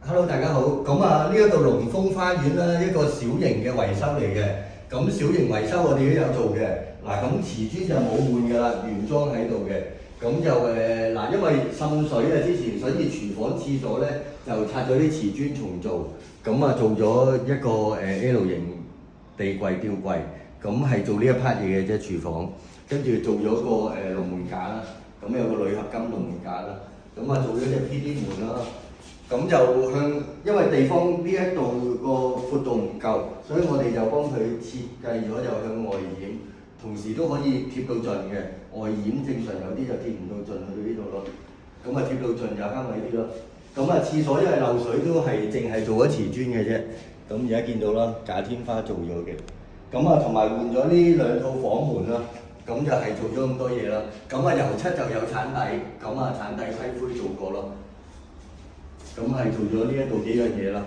Hello，大家好。咁啊，呢一度龍峰花園啦，一個小型嘅維修嚟嘅。咁小型維修我哋都有做嘅。嗱，咁瓷磚就冇換㗎啦，原裝喺度嘅。咁就嗱，因為滲水啊之前，所以廚房廁所咧就拆咗啲瓷磚重做。咁啊，做咗一個L 型地櫃吊櫃。咁係做呢一 part 嘢嘅啫，廚房。跟住做咗個龍門架啦。咁有個鋁合金龍門架啦。咁啊，做咗隻 PD 門啦。咁就因為地方呢一度個闊度唔夠，所以我哋就幫佢設計咗就向外掩，同時都可以貼到盡嘅。外掩正常有啲就貼唔到盡去到呢度咯，咁啊貼到盡就慳位啲咯。咁啊廁所因為漏水都係淨係做咗瓷磚嘅啫，咁而家見到啦，假天花做咗嘅。咁啊同埋換咗呢兩套房門啦，咁就係做咗咁多嘢啦。咁啊油漆就有鏟底，咁啊鏟底批灰做過咯。咁係做咗呢一度幾樣嘢啦。